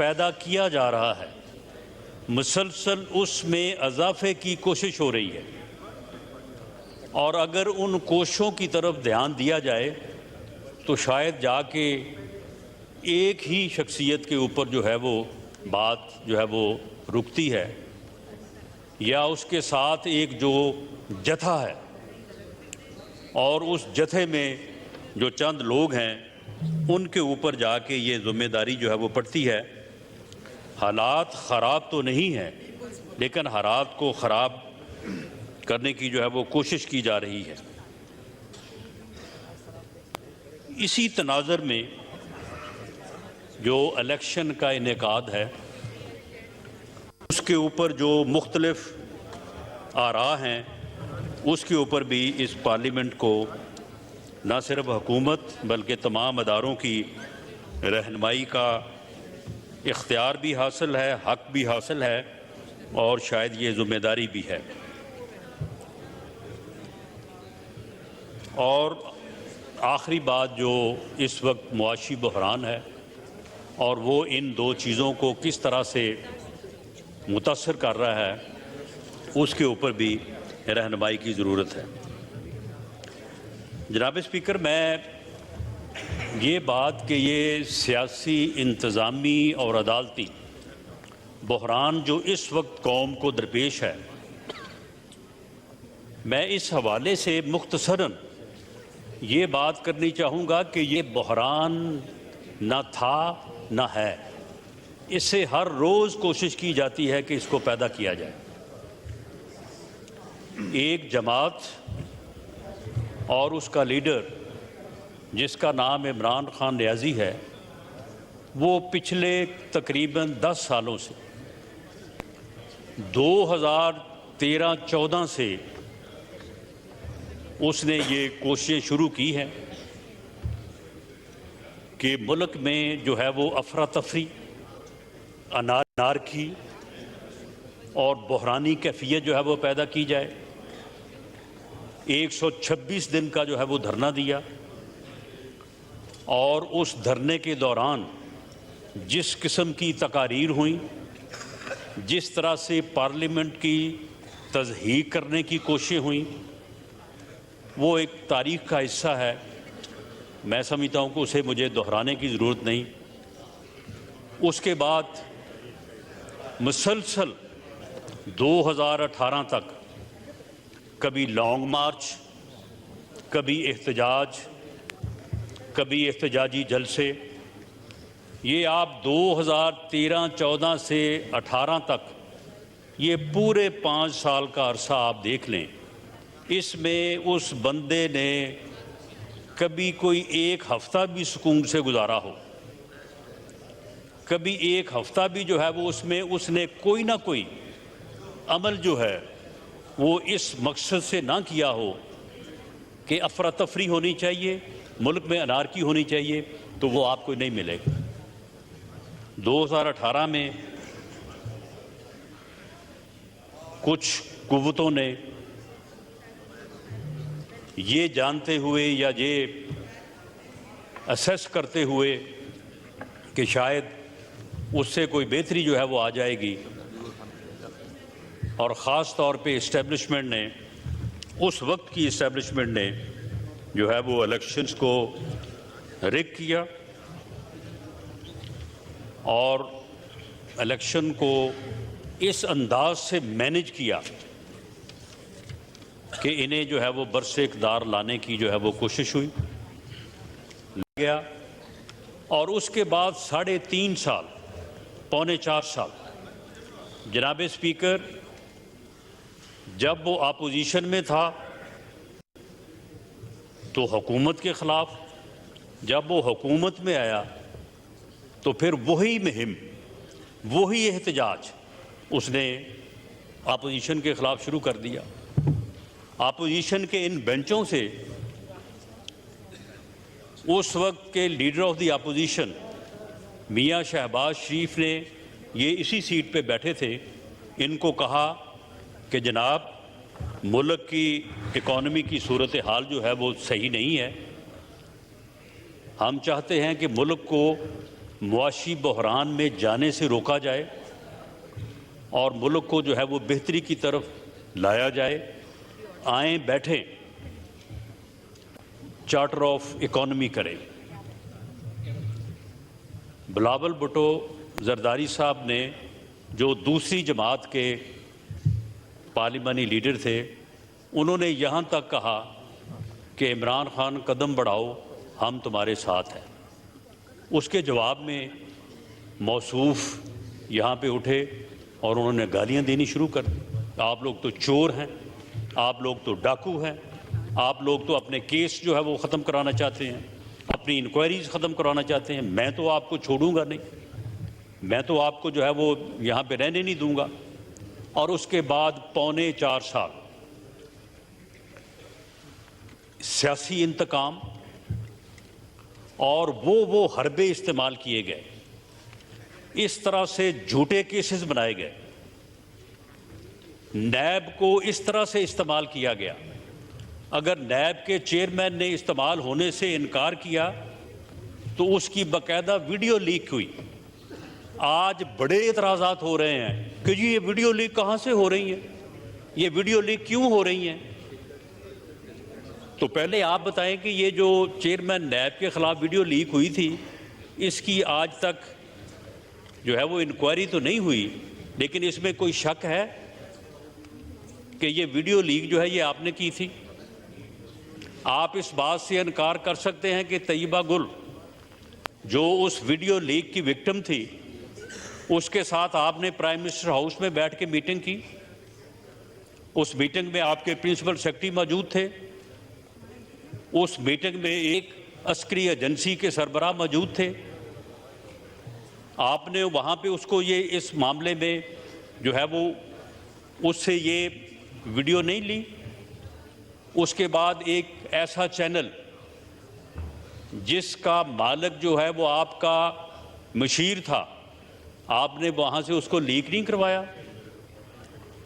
پیدا کیا جا رہا ہے، مسلسل اس میں اضافے کی کوشش ہو رہی ہے، اور اگر ان کوششوں کی طرف دھیان دیا جائے تو شاید جا کے ایک ہی شخصیت کے اوپر جو ہے وہ بات جو ہے وہ رکتی ہے، یا اس کے ساتھ ایک جو جتھا ہے اور اس جتھے میں جو چند لوگ ہیں ان کے اوپر جا کے یہ ذمہ داری جو ہے وہ پڑتی ہے۔ حالات خراب تو نہیں ہیں، لیکن حالات کو خراب کرنے کی جو ہے وہ کوشش کی جا رہی ہے۔ اسی تناظر میں جو الیکشن کا انعقاد ہے اس کے اوپر جو مختلف آراء ہیں اس کے اوپر بھی اس پارلیمنٹ کو نہ صرف حکومت بلکہ تمام اداروں کی رہنمائی کا اختیار بھی حاصل ہے، حق بھی حاصل ہے، اور شاید یہ ذمہ داری بھی ہے۔ اور آخری بات جو اس وقت معاشی بحران ہے اور وہ ان دو چیزوں کو کس طرح سے متاثر کر رہا ہے اس کے اوپر بھی رہنمائی کی ضرورت ہے۔ جناب اسپیکر، میں یہ بات کہ یہ سیاسی، انتظامی اور عدالتی بحران جو اس وقت قوم کو درپیش ہے، میں اس حوالے سے مختصراً یہ بات کرنی چاہوں گا کہ یہ بحران نہ تھا نہ ہے، اس سے ہر روز کوشش کی جاتی ہے کہ اس کو پیدا کیا جائے۔ ایک جماعت اور اس کا لیڈر جس کا نام عمران خان نیازی ہے، وہ پچھلے تقریباً 10 سالوں سے 2013-14 سے اس نے یہ کوششیں شروع کی ہیں کہ ملک میں جو ہے وہ افراتفری، انارکی اور بحرانی کیفیت جو ہے وہ پیدا کی جائے۔ 126 دن کا جو ہے وہ دھرنا دیا، اور اس دھرنے کے دوران جس قسم کی تقاریر ہوئیں، جس طرح سے پارلیمنٹ کی تضحیک کرنے کی کوششیں ہوئیں، وہ ایک تاریخ کا حصہ ہے۔ میں سمجھتا ہوں کہ اسے مجھے دہرانے کی ضرورت نہیں۔ اس کے بعد مسلسل 2018 تک کبھی لانگ مارچ، کبھی احتجاج، کبھی احتجاجی جلسے۔ یہ آپ 2013-14 سے 18 تک یہ پورے 5 سال کا عرصہ آپ دیکھ لیں، اس میں اس بندے نے کبھی کوئی ایک ہفتہ بھی سکون سے گزارا ہو، کبھی ایک ہفتہ بھی جو ہے وہ اس نے کوئی نہ کوئی عمل جو ہے وہ اس مقصد سے نہ کیا ہو کہ افراتفری ہونی چاہیے، ملک میں انارکی ہونی چاہیے، تو وہ آپ کو نہیں ملے گا۔ 2018 میں کچھ قوتوں نے یہ جانتے ہوئے یا یہ اسیس کرتے ہوئے کہ شاید اس سے کوئی بہتری جو ہے وہ آ جائے گی، اور خاص طور پہ اسٹیبلشمنٹ نے، اس وقت کی اسٹیبلشمنٹ نے جو ہے وہ الیکشنز کو رگ کیا اور الیکشن کو اس انداز سے مینج کیا کہ انہیں جو ہے وہ برس اقتدار لانے کی جو ہے وہ کوشش ہوئی گیا، اور اس کے بعد 3.5 سال، پونے 4 سال جناب اسپیکر جب وہ اپوزیشن میں تھا تو حکومت کے خلاف، جب وہ حکومت میں آیا تو پھر وہی مہم، وہی احتجاج اس نے اپوزیشن کے خلاف شروع کر دیا۔ اپوزیشن کے ان بینچوں سے اس وقت کے لیڈر آف دی اپوزیشن میاں شہباز شریف نے، یہ اسی سیٹ پہ بیٹھے تھے، ان کو کہا کہ جناب ملک کی اکانومی کی صورتحال جو ہے وہ صحیح نہیں ہے، ہم چاہتے ہیں کہ ملک کو معاشی بحران میں جانے سے روکا جائے اور ملک کو جو ہے وہ بہتری کی طرف لایا جائے۔ آئیں بیٹھیں، چارٹر آف اکانومی کریں۔ بلاول بھٹو زرداری صاحب نے، جو دوسری جماعت کے پارلیمانی لیڈر تھے، انہوں نے یہاں تک کہا کہ عمران خان قدم بڑھاؤ، ہم تمہارے ساتھ ہیں۔ اس کے جواب میں موصوف یہاں پہ اٹھے اور انہوں نے گالیاں دینی شروع کر دی۔ آپ لوگ تو چور ہیں، آپ لوگ تو ڈاکو ہیں، آپ لوگ تو اپنے کیس جو ہے وہ ختم کرانا چاہتے ہیں، اپنی انکوائریز ختم کرانا چاہتے ہیں۔ میں تو آپ کو چھوڑوں گا نہیں، میں تو آپ کو جو ہے وہ یہاں پہ رہنے نہیں دوں گا۔ اور اس کے بعد 4.25 سال سیاسی انتقام اور وہ حربے استعمال کیے گئے، اس طرح سے جھوٹے کیسز بنائے گئے، نیب کو اس طرح سے استعمال کیا گیا۔ اگر نیب کے چیئرمین نے استعمال ہونے سے انکار کیا تو اس کی باقاعدہ ویڈیو لیک ہوئی۔ آج بڑے اعتراضات ہو رہے ہیں کہ جی یہ ویڈیو لیک کہاں سے ہو رہی ہیں، یہ ویڈیو لیک کیوں ہو رہی ہیں؟ تو پہلے آپ بتائیں کہ یہ جو چیئرمین نیب کے خلاف ویڈیو لیک ہوئی تھی، اس کی آج تک جو ہے وہ انکوائری تو نہیں ہوئی، لیکن اس میں کوئی شک ہے کہ یہ ویڈیو لیک جو ہے یہ آپ نے کی تھی؟ آپ اس بات سے انکار کر سکتے ہیں کہ طیبہ گل جو اس ویڈیو لیک کی وکٹم تھی، اس کے ساتھ آپ نے پرائم منسٹر ہاؤس میں بیٹھ کے میٹنگ کی؟ اس میٹنگ میں آپ کے پرنسپل سیکرٹری موجود تھے، اس میٹنگ میں ایک عسکری ایجنسی کے سربراہ موجود تھے۔ آپ نے وہاں پہ اس کو یہ اس معاملے میں جو ہے وہ اس سے یہ ویڈیو نہیں لی؟ اس کے بعد ایک ایسا چینل جس کا مالک جو ہے وہ آپ کا مشیر تھا، آپ نے وہاں سے اس کو لیک نہیں کروایا؟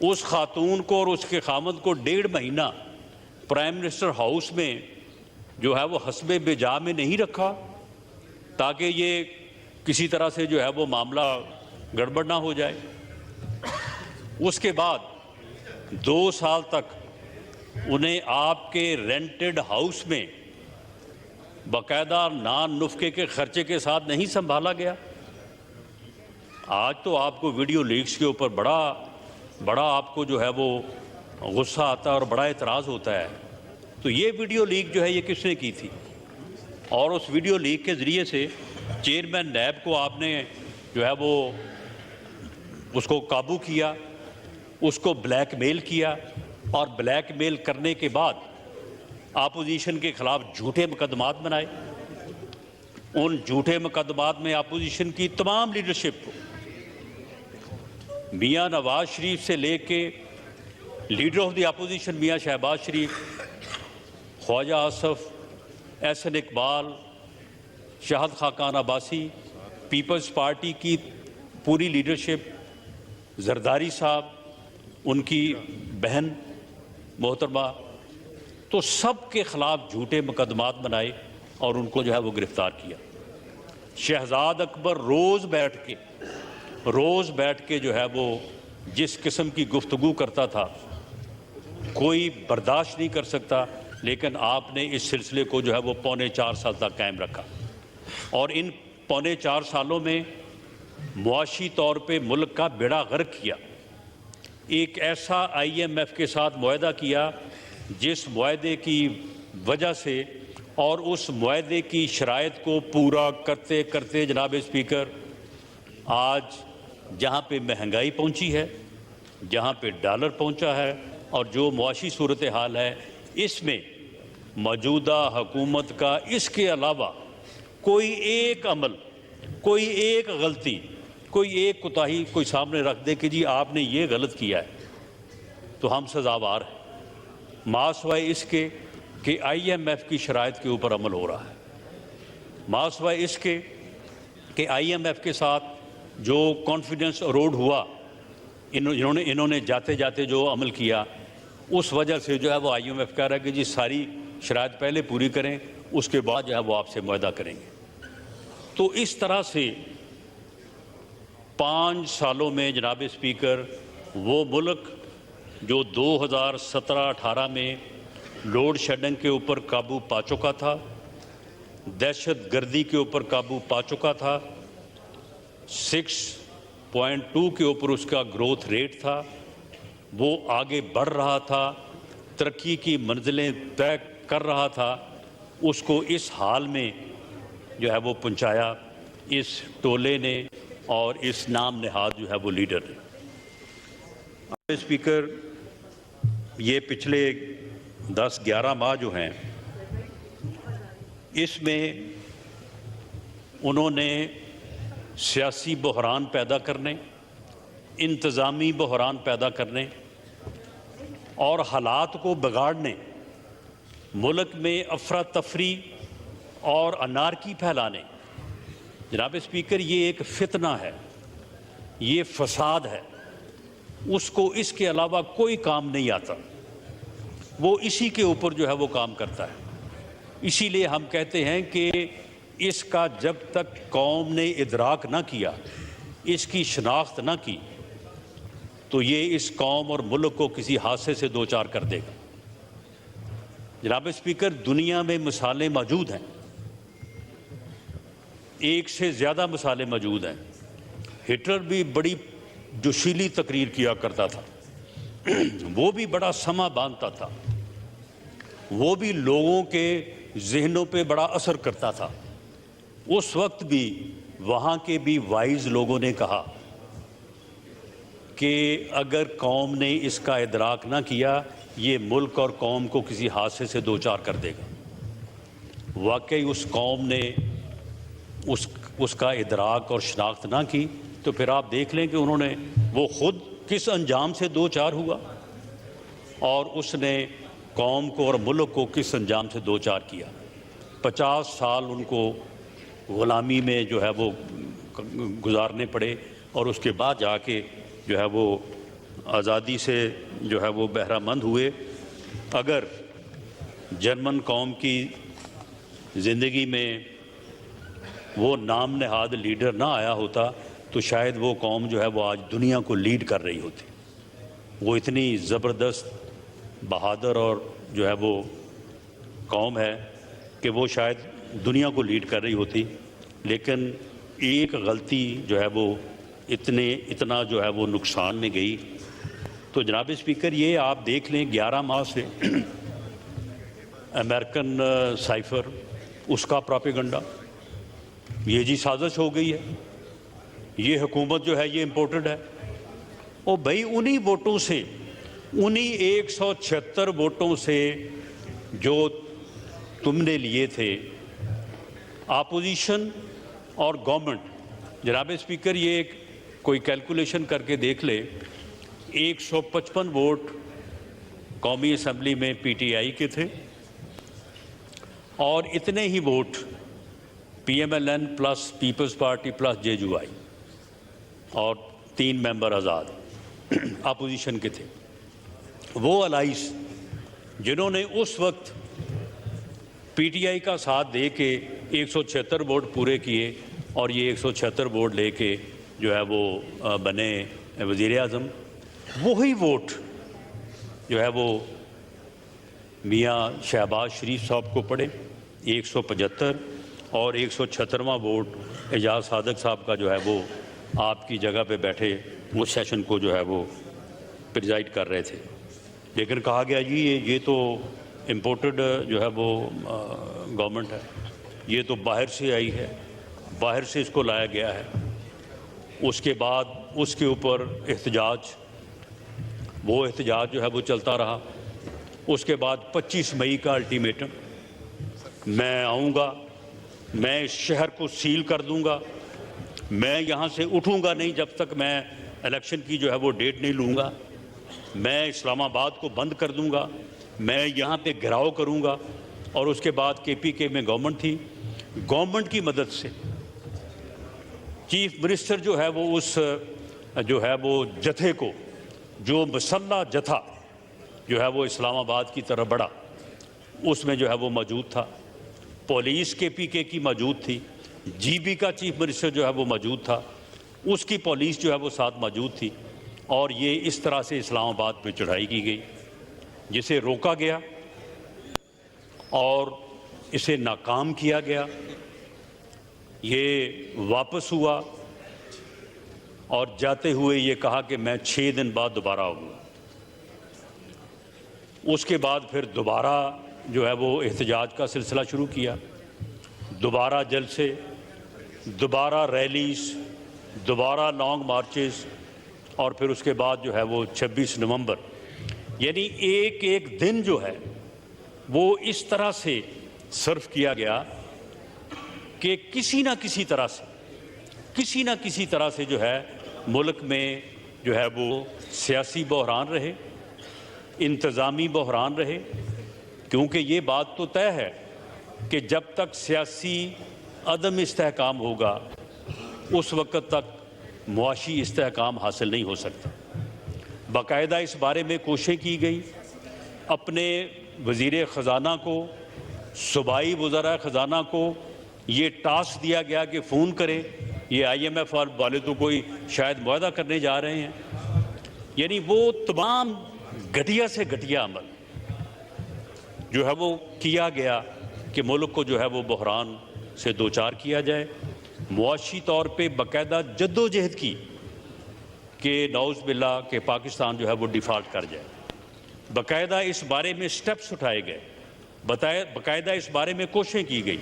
اس خاتون کو اور اس کے خامد کو 1.5 مہینہ پرائم منسٹر ہاؤس میں جو ہے وہ حسب بجا میں نہیں رکھا تاکہ یہ کسی طرح سے جو ہے وہ معاملہ گڑبڑ نہ ہو جائے؟ اس کے بعد 2 سال تک انہیں آپ کے رینٹڈ ہاؤس میں باقاعدہ نان نفقے کے خرچے کے ساتھ نہیں سنبھالا گیا۔ آج تو آپ کو ویڈیو لیکس کے اوپر بڑا آپ کو جو ہے وہ غصہ آتا ہے اور بڑا اعتراض ہوتا ہے۔ تو یہ ویڈیو لیک جو ہے یہ کس نے کی تھی؟ اور اس ویڈیو لیک کے ذریعے سے چیئرمین نیب کو آپ نے جو ہے وہ اس کو قابو کیا، اس کو بلیک میل کیا، اور بلیک میل کرنے کے بعد اپوزیشن کے خلاف جھوٹے مقدمات بنائے۔ ان جھوٹے مقدمات میں اپوزیشن کی تمام لیڈرشپ کو، میاں نواز شریف سے لے کے لیڈر آف دی اپوزیشن میاں شہباز شریف، خواجہ آصف، احسن اقبال، شاہد خاقان عباسی، پیپلز پارٹی کی پوری لیڈرشپ، زرداری صاحب، ان کی بہن محترمہ، تو سب کے خلاف جھوٹے مقدمات بنائے اور ان کو جو ہے وہ گرفتار کیا۔ شہزاد اکبر روز بیٹھ کے جو ہے وہ جس قسم کی گفتگو کرتا تھا کوئی برداشت نہیں کر سکتا، لیکن آپ نے اس سلسلے کو جو ہے وہ 4.25 سال تک قائم رکھا۔ اور ان 4.25 سالوں میں معاشی طور پہ ملک کا بیڑا غرق کیا۔ ایک ایسا IMF کے ساتھ معاہدہ کیا جس معاہدے کی وجہ سے اور اس معاہدے کی شرائط کو پورا کرتے کرتے جناب اسپیکر، آج جہاں پہ مہنگائی پہنچی ہے، جہاں پہ ڈالر پہنچا ہے، اور جو معاشی صورتحال ہے، اس میں موجودہ حکومت کا اس کے علاوہ کوئی ایک عمل، کوئی ایک غلطی، کوئی ایک کوتاہی کوئی سامنے رکھ دے کہ جی آپ نے یہ غلط کیا ہے تو ہم سزاوار ہیں، ماسوائے اس کے کہ IMF کی شرائط کے اوپر عمل ہو رہا ہے، ماسوائے اس کے کہ IMF کے ساتھ جو کانفیڈنس اروڈ ہوا، انہوں نے جاتے جاتے جو عمل کیا، اس وجہ سے جو ہے وہ IMF کہہ رہا ہے کہ جی ساری شرائط پہلے پوری کریں، اس کے بعد جو ہے وہ آپ سے معاہدہ کریں گے۔ تو اس طرح سے 5 سالوں میں جناب اسپیکر وہ ملک جو 2017-18 میں لوڈ شیڈنگ کے اوپر قابو پا چکا تھا، دہشت گردی کے اوپر قابو پا چکا تھا، 6.2 کے اوپر اس کا گروتھ ریٹ تھا، وہ آگے بڑھ رہا تھا، ترقی کی منزلیں طے کر رہا تھا، اس کو اس حال میں جو ہے وہ پہنچایا اس ٹولے نے اور اس نام نہاد جو ہے وہ لیڈر نے۔ اسپیکر، یہ پچھلے 10-11 ماہ جو ہیں، اس میں انہوں نے سیاسی بحران پیدا کرنے، انتظامی بحران پیدا کرنے اور حالات کو بگاڑنے، ملک میں افراتفری اور انارکی پھیلانے۔ جناب اسپیکر، یہ ایک فتنہ ہے، یہ فساد ہے، اس کو اس کے علاوہ کوئی کام نہیں آتا، وہ اسی کے اوپر جو ہے وہ کام کرتا ہے۔ اسی لیے ہم کہتے ہیں کہ اس کا جب تک قوم نے ادراک نہ کیا، اس کی شناخت نہ کی، تو یہ اس قوم اور ملک کو کسی حادثے سے دوچار کر دے گا۔ جناب اسپیکر، دنیا میں مثالیں موجود ہیں، ایک سے زیادہ مثالیں موجود ہیں۔ ہٹلر بھی بڑی جوشیلی تقریر کیا کرتا تھا، وہ بھی بڑا سما باندھتا تھا، وہ بھی لوگوں کے ذہنوں پہ بڑا اثر کرتا تھا۔ اس وقت بھی وہاں کے بھی وائز لوگوں نے کہا کہ اگر قوم نے اس کا ادراک نہ کیا، یہ ملک اور قوم کو کسی حادثے سے دوچار کر دے گا۔ واقعی اس قوم نے اس کا ادراک اور شناخت نہ کی، تو پھر آپ دیکھ لیں کہ انہوں نے وہ خود کس انجام سے دوچار ہوا اور اس نے قوم کو اور ملک کو کس انجام سے دوچار کیا۔ 50 سال ان کو غلامی میں جو ہے وہ گزارنے پڑے اور اس کے بعد جا کے جو ہے وہ آزادی سے جو ہے وہ بہرہ مند ہوئے۔ اگر جرمن قوم کی زندگی میں وہ نام نہاد لیڈر نہ آیا ہوتا تو شاید وہ قوم جو ہے وہ آج دنیا کو لیڈ کر رہی ہوتی۔ وہ اتنی زبردست، بہادر اور جو ہے وہ قوم ہے کہ وہ شاید دنیا کو لیڈ کر رہی ہوتی، لیکن ایک غلطی جو ہے وہ اتنا جو ہے وہ نقصان میں گئی۔ تو جناب اسپیکر، یہ آپ دیکھ لیں 11 ماہ سے امریکن سائفر، اس کا پراپیگنڈا، یہ جی سازش ہو گئی ہے، یہ حکومت جو ہے یہ امپورٹڈ ہے۔ اور بھائی انہی ووٹوں سے، انہی 176 ووٹوں سے جو تم نے لیے تھے، اپوزیشن اور گورنمنٹ، جناب اسپیکر یہ ایک کوئی کیلکولیشن کر کے دیکھ لے، 155 ووٹ قومی اسمبلی میں پی ٹی آئی کے تھے اور اتنے ہی vote P M L N plus Peoples Party plus J U I اور 3 ممبر آزاد اپوزیشن کے تھے۔ وہ الائز جنہوں نے اس وقت پی ٹی آئی کا ساتھ دے کے 176 ووٹ پورے کیے اور یہ 176 ووٹ لے کے جو ہے وہ بنے وزیر اعظم، وہی ووٹ جو ہے وہ میاں شہباز شریف صاحب کو پڑے 175 اور 176واں ووٹ اعجاز صادق صاحب کا جو ہے وہ آپ کی جگہ پہ بیٹھے اس سیشن کو جو ہے وہ پریزائڈ کر رہے تھے۔ لیکن کہا گیا جی یہ تو امپورٹڈ جو ہے وہ گورنمنٹ ہے، یہ تو باہر سے آئی ہے، باہر سے اس کو لایا گیا ہے۔ اس کے بعد اس کے اوپر وہ احتجاج جو ہے وہ چلتا رہا۔ اس کے بعد 25 مئی کا الٹیمیٹم، میں آؤں گا، میں اس شہر کو سیل کر دوں گا، میں یہاں سے اٹھوں گا نہیں جب تک میں الیکشن کی جو ہے وہ ڈیٹ نہیں لوں گا، میں اسلام آباد کو بند کر دوں گا، میں یہاں پہ گھیراؤ کروں گا۔ اور اس کے بعد کے پی کے میں گورنمنٹ تھی، گورنمنٹ کی مدد سے چیف منسٹر جو ہے وہ اس جو ہے وہ جتھے کو، جو مسلح جتھا جو ہے وہ اسلام آباد کی طرف بڑھا، اس میں جو ہے وہ موجود تھا، پولیس کے پی کے کی موجود تھی، جی بی کا چیف منسٹر جو ہے وہ موجود تھا، اس کی پولیس جو ہے وہ ساتھ موجود تھی، اور یہ اس طرح سے اسلام آباد پہ چڑھائی کی گئی، جسے روکا گیا اور اسے ناکام کیا گیا۔ یہ واپس ہوا اور جاتے ہوئے یہ کہا کہ میں 6 دن بعد دوبارہ آؤں گا۔ اس کے بعد پھر دوبارہ جو ہے وہ احتجاج کا سلسلہ شروع کیا، دوبارہ جلسے، دوبارہ ریلیز، دوبارہ لانگ مارچز، اور پھر اس کے بعد جو ہے وہ 26 نومبر، یعنی ایک ایک دن جو ہے وہ اس طرح سے صرف کیا گیا کہ کسی نہ کسی طرح سے جو ہے ملک میں جو ہے وہ سیاسی بحران رہے، انتظامی بحران رہے، کیونکہ یہ بات تو طے ہے کہ جب تک سیاسی عدم استحکام ہوگا اس وقت تک معاشی استحکام حاصل نہیں ہو سکتا۔ باقاعدہ اس بارے میں کوششیں کی گئی، اپنے وزیر خزانہ کو، صوبائی وزراء خزانہ کو یہ ٹاسک دیا گیا کہ فون کریں، یہ آئی ایم ایف والے تو کوئی شاید معاہدہ کرنے جا رہے ہیں۔ یعنی وہ تمام گھٹیا سے گھٹیا عمل جو ہے وہ کیا گیا کہ ملک کو جو ہے وہ بحران سے دوچار کیا جائے، معاشی طور پہ باقاعدہ جد و جہد کی کہ نعوذ باللہ کہ پاکستان جو ہے وہ ڈیفالٹ کر جائے۔ باقاعدہ اس بارے میں سٹیپس اٹھائے گئے، باقاعدہ اس بارے میں کوششیں کی گئی،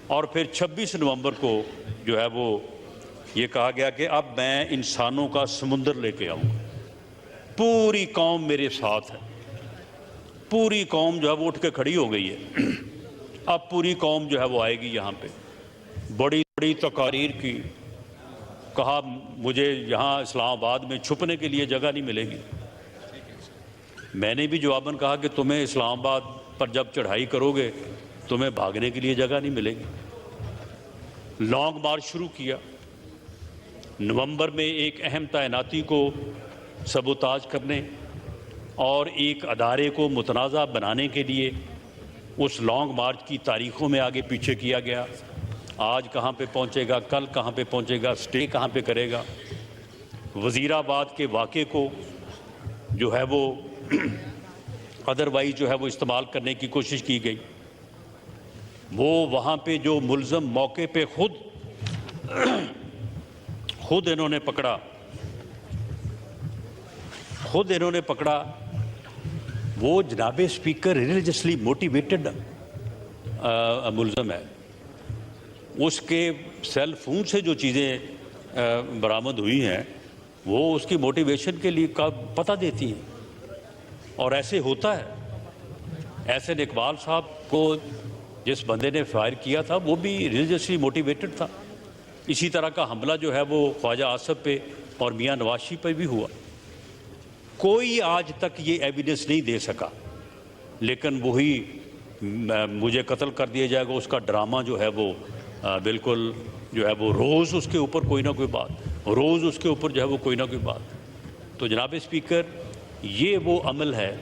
اور پھر 26 نومبر کو جو ہے وہ یہ کہا گیا کہ اب میں انسانوں کا سمندر لے کے آؤں گا، پوری قوم میرے ساتھ ہے۔ پوری قوم جو ہے وہ اٹھ کے کھڑی ہو گئی ہے، اب پوری قوم جو ہے وہ آئے گی یہاں پہ۔ بڑی بڑی تقاریر کی، کہا مجھے یہاں اسلام آباد میں چھپنے کے لیے جگہ نہیں ملے گی۔ میں نے بھی جواباً کہا کہ تمہیں اسلام آباد پر جب چڑھائی کرو گے تمہیں بھاگنے کے لیے جگہ نہیں ملے گی۔ لانگ مارچ شروع کیا، نومبر میں ایک اہم تعیناتی کو سبوتاژ کرنے اور ایک ادارے کو متنازع بنانے کے لیے اس لانگ مارچ کی تاریخوں میں آگے پیچھے کیا گیا، آج کہاں پہ پہنچے گا، کل کہاں پہ پہنچے گا، سٹے کہاں پہ کرے گا۔ وزیر آباد کے واقعے کو جو ہے وہ ادروائز جو ہے وہ استعمال کرنے کی کوشش کی گئی۔ وہ وہاں پہ جو ملزم موقع پہ خود انہوں نے پکڑا وہ جناب اسپیکر ریلیجسلی موٹیویٹڈ ملزم ہے۔ اس کے سیل فون سے جو چیزیں برآمد ہوئی ہیں وہ اس کی موٹیویشن کے لیے پتہ دیتی ہیں، اور ایسے ہوتا ہے۔ احسن اقبال صاحب کو جس بندے نے فائر کیا تھا وہ بھی ریلیجسلی موٹیویٹڈ تھا۔ اسی طرح کا حملہ جو ہے وہ خواجہ آصف پہ اور میاں نواز شریف پہ بھی ہوا۔ کوئی آج تک یہ ایویڈنس نہیں دے سکا، لیکن وہی مجھے قتل کر دیا جائے گا اس کا ڈرامہ جو ہے وہ بالکل جو ہے وہ روز اس کے اوپر کوئی نہ کوئی بات، روز اس کے اوپر جو ہے وہ کوئی نہ کوئی بات۔ تو جناب اسپیکر، یہ وہ عمل ہے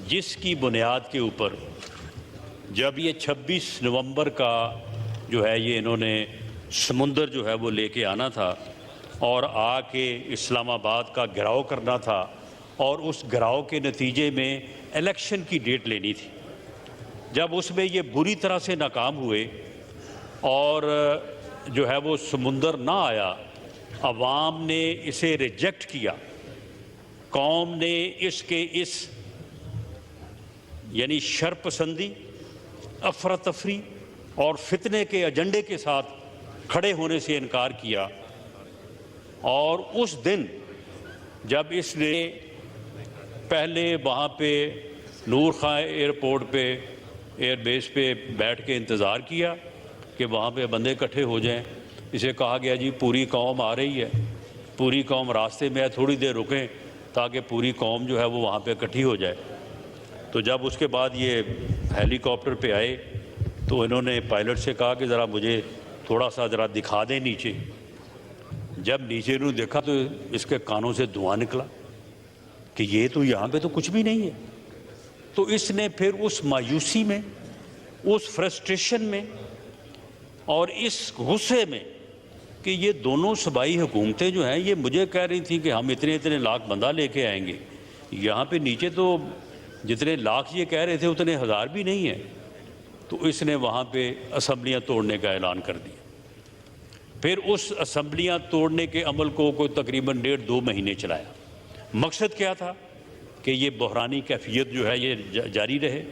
جس کی بنیاد کے اوپر جب یہ 26 نومبر کا جو ہے یہ انہوں نے سمندر جو ہے وہ لے کے آنا تھا اور آ کے اسلام آباد کا گھیراؤ کرنا تھا، اور اس گھیراؤ کے نتیجے میں الیکشن کی ڈیٹ لینی تھی، جب اس میں یہ بری طرح سے ناکام ہوئے اور جو ہے وہ سمندر نہ آیا، عوام نے اسے ریجیکٹ کیا، قوم نے اس یعنی شرپسندی، افراتفری اور فتنے کے ایجنڈے کے ساتھ کھڑے ہونے سے انکار کیا۔ اور اس دن جب اس نے پہلے وہاں پہ نور خاں ایئرپورٹ پہ ایئر بیس پہ بیٹھ کے انتظار کیا کہ وہاں پہ بندے اکٹھے ہو جائیں، اسے کہا گیا جی پوری قوم آ رہی ہے، پوری قوم راستے میں ہے، تھوڑی دیر رکیں تاکہ پوری قوم جو ہے وہ وہاں پہ اکٹھی ہو جائے۔ تو جب اس کے بعد یہ ہیلی کاپٹر پہ آئے تو انہوں نے پائلٹ سے کہا کہ ذرا مجھے تھوڑا سا ذرا دکھا دیں نیچے۔ جب نیچے انہوں نے دیکھا تو اس کے کانوں سے دھواں نکلا کہ یہ تو یہاں پہ تو کچھ بھی نہیں ہے۔ تو اس نے پھر اس مایوسی میں، اس فرسٹریشن میں اور اس غصے میں کہ یہ دونوں صوبائی حکومتیں جو ہیں یہ مجھے کہہ رہی تھیں کہ ہم اتنے لاکھ بندہ لے کے آئیں گے، یہاں پہ نیچے تو جتنے لاکھ یہ کہہ رہے تھے اتنے ہزار بھی نہیں ہیں، تو اس نے وہاں پہ اسمبلیاں توڑنے کا اعلان کر دیا۔ پھر اس اسمبلیاں توڑنے کے عمل کو کوئی تقریباً 1.5-2 مہینے چلایا۔ مقصد کیا تھا کہ یہ بحرانی کیفیت جو ہے یہ جاری رہے،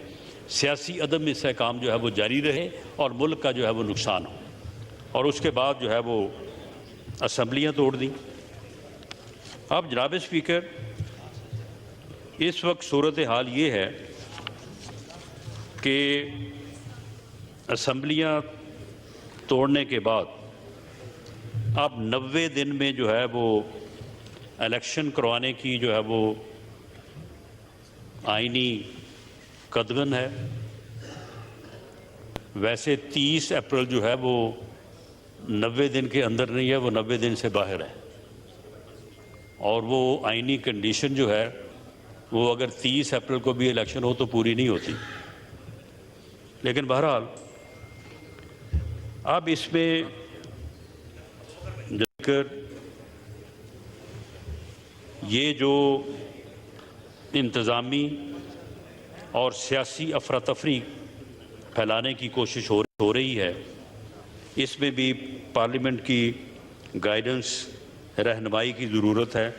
سیاسی عدم استحکام جو ہے وہ جاری رہے اور ملک کا جو ہے وہ نقصان ہو، اور اس کے بعد جو ہے وہ اسمبلیاں توڑ دیں۔ اب جناب اسپیکر، اس وقت صورتحال یہ ہے کہ اسمبلیاں توڑنے کے بعد اب 90 دن میں جو ہے وہ الیکشن کروانے کی جو ہے وہ آئینی قدغن ہے۔ ویسے 30 اپریل جو ہے وہ 90 دن کے اندر نہیں ہے، وہ 90 دن سے باہر ہے، اور وہ آئینی کنڈیشن جو ہے وہ اگر 30 اپریل کو بھی الیکشن ہو تو پوری نہیں ہوتی۔ لیکن بہرحال اب اس میں یہ جو انتظامی اور سیاسی افراتفری پھیلانے کی کوشش ہو رہی ہے، اس میں بھی پارلیمنٹ کی گائیڈنس، رہنمائی کی ضرورت ہے۔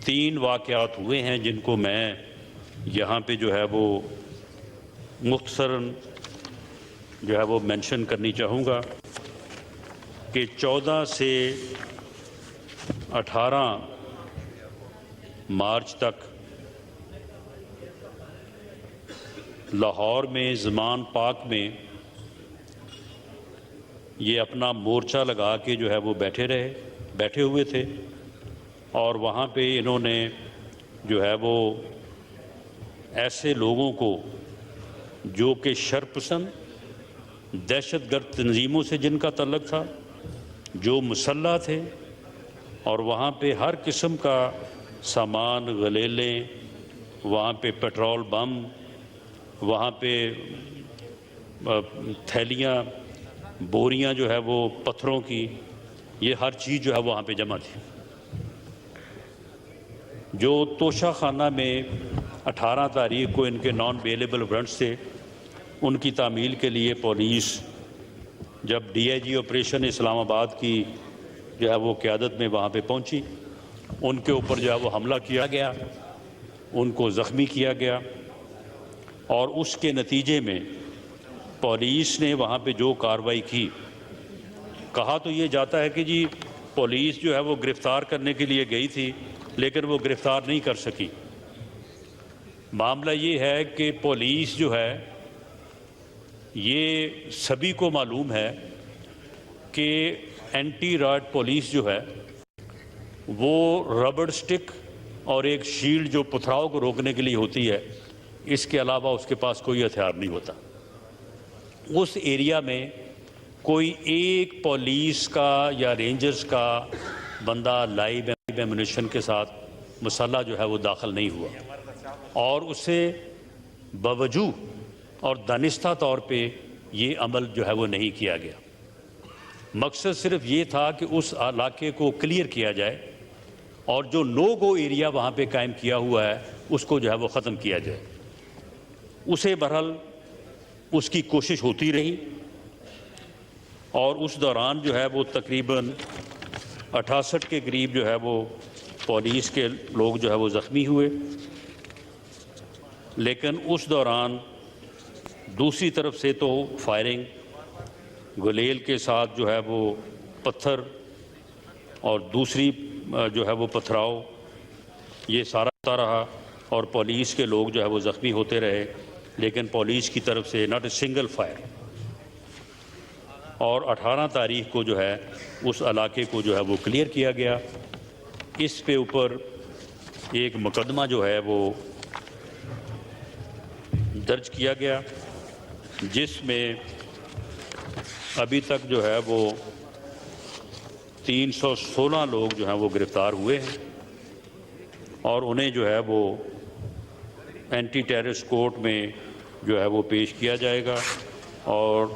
3 واقعات ہوئے ہیں جن کو میں یہاں پہ جو ہے وہ مختصراً جو ہے وہ مینشن کرنی چاہوں گا کہ 14 سے 18 مارچ تک لاہور میں زمان پاک میں یہ اپنا مورچہ لگا کے جو ہے وہ بیٹھے ہوئے تھے، اور وہاں پہ انہوں نے جو ہے وہ ایسے لوگوں کو جو کہ شرپسند دہشت گرد تنظیموں سے جن کا تعلق تھا، جو مسلح تھے، اور وہاں پہ ہر قسم کا سامان، غلیلیں، وہاں پہ پیٹرول بم، وہاں پہ تھیلیاں، بوریاں جو ہے وہ پتھروں کی، یہ ہر چیز جو ہے وہاں پہ جمع تھی۔ جو توشہ خانہ میں 18 تاریخ کو ان کے نان بیلیبل وارنٹس تھے، ان کی تعمیل کے لیے پولیس جب ڈی آئی جی آپریشن اسلام آباد کی جو ہے وہ قیادت میں وہاں پہ پہنچی، ان کے اوپر جو ہے وہ حملہ کیا گیا، ان کو زخمی کیا گیا، اور اس کے نتیجے میں پولیس نے وہاں پہ جو کارروائی کی، کہا تو یہ جاتا ہے کہ جی پولیس جو ہے وہ گرفتار کرنے کے لیے گئی تھی لیکن وہ گرفتار نہیں کر سکی۔ معاملہ یہ ہے کہ پولیس جو ہے، یہ سبھی کو معلوم ہے کہ اینٹی رائٹ پولیس جو ہے وہ ربڑ سٹک اور ایک شیلڈ جو پتھراؤ کو روکنے کے لیے ہوتی ہے، اس کے علاوہ اس کے پاس کوئی ہتھیار نہیں ہوتا۔ اس ایریا میں کوئی ایک پولیس کا یا رینجرز کا بندہ لائیو ایمونیشن کے ساتھ مسلح جو ہے وہ داخل نہیں ہوا، اور اسے باوجود اور دانستہ طور پہ یہ عمل جو ہے وہ نہیں کیا گیا۔ مقصد صرف یہ تھا کہ اس علاقے کو کلیئر کیا جائے اور جو نو گو ایریا وہاں پہ قائم کیا ہوا ہے اس کو جو ہے وہ ختم کیا جائے۔ اسے بہرحال اس کی کوشش ہوتی رہی، اور اس دوران جو ہے وہ تقریباً 68 کے قریب جو ہے وہ پولیس کے لوگ جو ہے وہ زخمی ہوئے۔ لیکن اس دوران دوسری طرف سے تو فائرنگ، گلیل کے ساتھ جو ہے وہ پتھر اور دوسری جو ہے وہ پتھراؤ، یہ سارا ہوتا رہا، اور پولیس کے لوگ جو ہے وہ زخمی ہوتے رہے، لیکن پولیس کی طرف سے ناٹ اے سنگل فائر۔ اور 18 تاریخ کو جو ہے اس علاقے کو جو ہے وہ کلیئر کیا گیا۔ اس پہ اوپر ایک مقدمہ جو ہے وہ درج کیا گیا، جس میں ابھی تک جو ہے وہ 316 لوگ جو ہیں وہ گرفتار ہوئے ہیں، اور انہیں جو ہے وہ اینٹی ٹیررسٹ کورٹ میں جو ہے وہ پیش کیا جائے گا۔ اور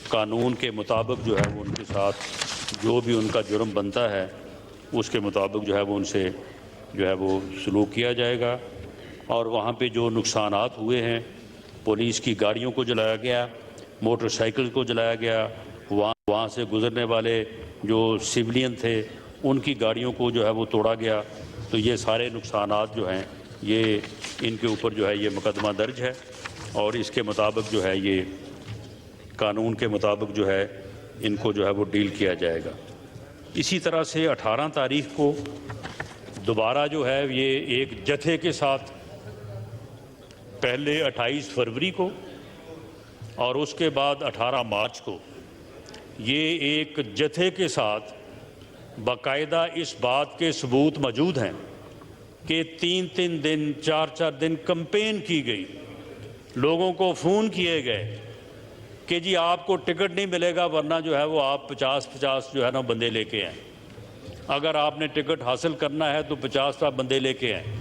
قانون کے مطابق جو ہے وہ ان کے ساتھ جو بھی ان کا جرم بنتا ہے اس کے مطابق جو ہے وہ ان سے جو ہے وہ سلوک کیا جائے گا۔ اور وہاں پہ جو نقصانات ہوئے ہیں، پولیس کی گاڑیوں کو جلایا گیا، موٹر سائیکل کو جلایا گیا، وہاں سے گزرنے والے جو سویلین تھے ان کی گاڑیوں کو جو ہے وہ توڑا گیا، تو یہ سارے نقصانات جو ہیں یہ ان کے اوپر جو ہے یہ مقدمہ درج ہے، اور اس کے مطابق جو ہے یہ قانون کے مطابق جو ہے ان کو جو ہے وہ ڈیل کیا جائے گا۔ اسی طرح سے 18 تاریخ کو دوبارہ جو ہے یہ ایک جتھے کے ساتھ، پہلے 28 فروری کو اور اس کے بعد 18 مارچ کو، یہ ایک جتھے کے ساتھ باقاعدہ اس بات کے ثبوت موجود ہیں کہ 3 دن 4 دن کمپین کی گئی، لوگوں کو فون کیے گئے کہ جی آپ کو ٹکٹ نہیں ملے گا ورنہ جو ہے وہ آپ 50 جو ہے نا بندے لے کے آئیں، اگر آپ نے ٹکٹ حاصل کرنا ہے تو 50 بندے لے کے آئیں،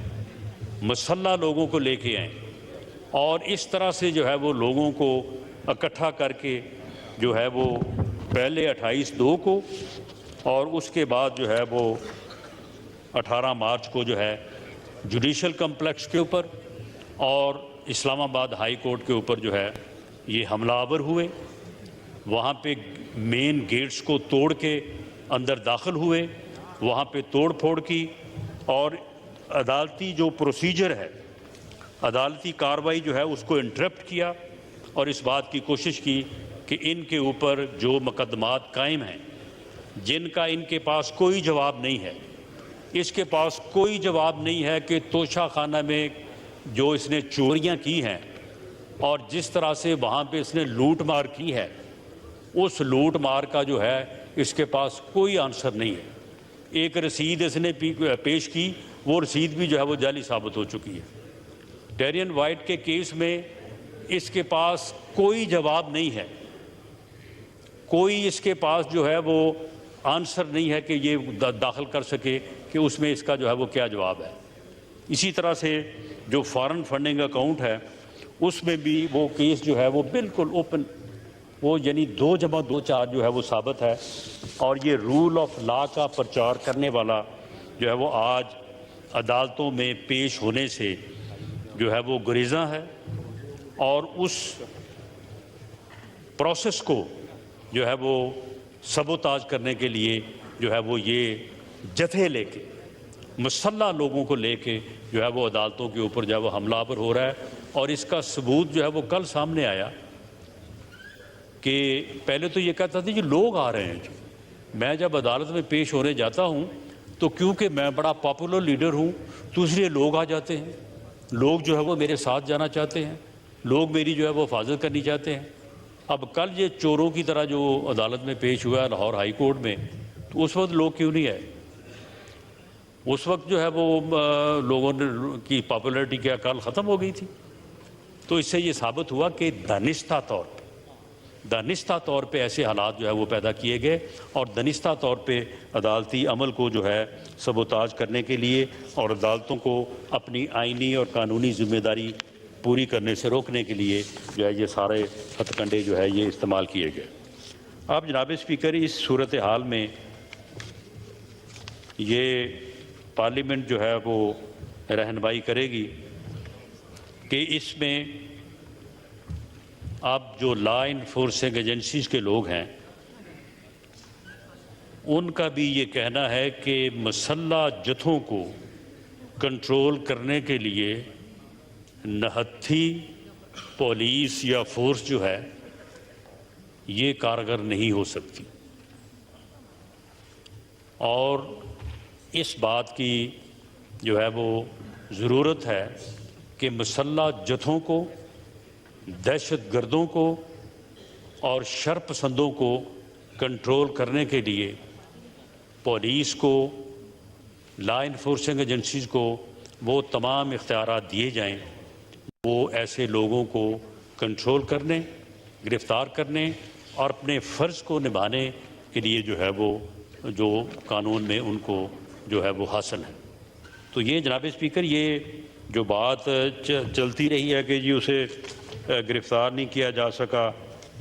مسلح لوگوں کو لے کے آئیں، اور اس طرح سے جو ہے وہ لوگوں کو اکٹھا کر کے جو ہے وہ پہلے 28/2 کو اور اس کے بعد جو ہے وہ 18 مارچ کو جو ہے جوڈیشل کمپلیکس کے اوپر اور اسلام آباد ہائی کورٹ کے اوپر جو ہے یہ حملہ آور ہوئے، وہاں پہ مین گیٹس کو توڑ کے اندر داخل ہوئے، وہاں پہ توڑ پھوڑ کی اور عدالتی جو پروسیجر ہے، عدالتی کارروائی جو ہے اس کو انٹرپٹ کیا، اور اس بات کی کوشش کی کہ ان کے اوپر جو مقدمات قائم ہیں، جن کا ان کے پاس کوئی جواب نہیں ہے، اس کے پاس کوئی جواب نہیں ہے کہ توشہ خانہ میں جو اس نے چوریاں کی ہیں اور جس طرح سے وہاں پہ اس نے لوٹ مار کی ہے، اس لوٹ مار کا جو ہے اس کے پاس کوئی آنسر نہیں ہے۔ ایک رسید اس نے پیش کی، وہ رسید بھی جو ہے وہ جعلی ثابت ہو چکی ہے۔ ڈیرین وائٹ کے کیس میں اس کے پاس کوئی جواب نہیں ہے، کوئی اس کے پاس جو ہے وہ آنسر نہیں ہے کہ یہ داخل کر سکے کہ اس میں اس کا جو ہے وہ کیا جواب ہے۔ اسی طرح سے جو فارن فنڈنگ اکاؤنٹ ہے اس میں بھی وہ کیس جو ہے وہ بالکل اوپن، وہ یعنی 2+2 جو ہے وہ ثابت ہے، اور یہ رول آف لا کا پرچار کرنے والا جو ہے وہ آج عدالتوں میں پیش ہونے سے جو ہے وہ گریزاں ہے، اور اس پروسیس کو جو ہے وہ سبوتاج کرنے کے لیے جو ہے وہ یہ جتھے لے کے، مسلح لوگوں کو لے کے جو ہے وہ عدالتوں کے اوپر جو ہے وہ حملہ آور ہو رہا ہے۔ اور اس کا ثبوت جو ہے وہ کل سامنے آیا کہ پہلے تو یہ کہتا تھا یہ لوگ آ رہے ہیں، میں جب عدالت میں پیش ہونے جاتا ہوں تو کیونکہ میں بڑا پاپولر لیڈر ہوں تو اس لیے لوگ آ جاتے ہیں، لوگ جو ہے وہ میرے ساتھ جانا چاہتے ہیں، لوگ میری جو ہے وہ حفاظت کرنی چاہتے ہیں۔ اب کل یہ چوروں کی طرح جو عدالت میں پیش ہوا ہے لاہور ہائی کورٹ میں، تو اس وقت لوگ کیوں نہیں آئے؟ اس وقت جو ہے وہ لوگوں کی پاپولیرٹی کیا کل ختم ہو گئی تھی؟ تو اس سے یہ ثابت ہوا کہ دانستہ طور پہ ایسے حالات جو ہے وہ پیدا کیے گئے، اور دانستہ طور پہ عدالتی عمل کو جو ہے سبوتاج کرنے کے لیے اور عدالتوں کو اپنی آئینی اور قانونی ذمہ داری پوری کرنے سے روکنے کے لیے جو ہے یہ سارے ہتھ کنڈے جو ہے یہ استعمال کیے گئے۔ اب جناب اسپیکر، اس صورتحال میں یہ پارلیمنٹ جو ہے وہ رہنمائی کرے گی کہ اس میں اب جو لا انفورسنگ ایجنسیز کے لوگ ہیں ان کا بھی یہ کہنا ہے کہ مسلح جتھوں کو کنٹرول کرنے کے لیے نہتھی پولیس یا فورس جو ہے یہ کارگر نہیں ہو سکتی، اور اس بات کی جو ہے وہ ضرورت ہے کہ مسلح جتھوں کو، دہشت گردوں کو اور شر پسندوں کو کنٹرول کرنے کے لیے پولیس کو، لا انفورسنگ ایجنسیز کو وہ تمام اختیارات دیے جائیں، وہ ایسے لوگوں کو کنٹرول کرنے، گرفتار کرنے اور اپنے فرض کو نبھانے کے لیے جو ہے وہ جو قانون میں ان کو جو ہے وہ حاصل ہے۔ تو یہ جناب اسپیکر یہ جو بات چلتی رہی ہے کہ جی اسے گرفتار نہیں کیا جا سکا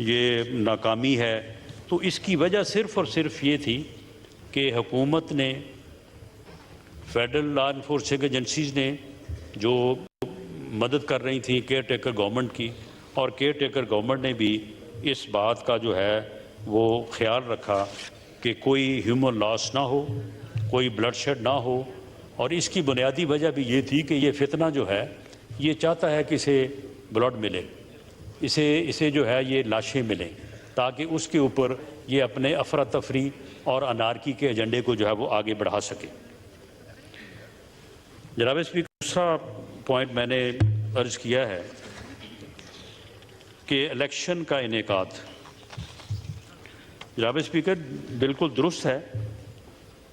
یہ ناکامی ہے، تو اس کی وجہ صرف اور صرف یہ تھی کہ حکومت نے، فیڈرل لا انفورسنگ ایجنسیز نے جو مدد کر رہی تھیں کیئر ٹیکر گورنمنٹ کی، اور کیئر ٹیکر گورنمنٹ نے بھی اس بات کا جو ہے وہ خیال رکھا کہ کوئی ہیومن لاس نہ ہو، کوئی بلڈ شیڈ نہ ہو، اور اس کی بنیادی وجہ بھی یہ تھی کہ یہ فتنہ جو ہے یہ چاہتا ہے کہ اسے بلڈ ملے، اسے جو ہے یہ لاشیں ملیں، تاکہ اس کے اوپر یہ اپنے افراتفری اور انارکی کے ایجنڈے کو جو ہے وہ آگے بڑھا سکے۔ جناب اسپیکر، دوسرا پوائنٹ میں نے عرض کیا ہے کہ الیکشن کا انعقاد، جناب اسپیکر بالکل درست ہے،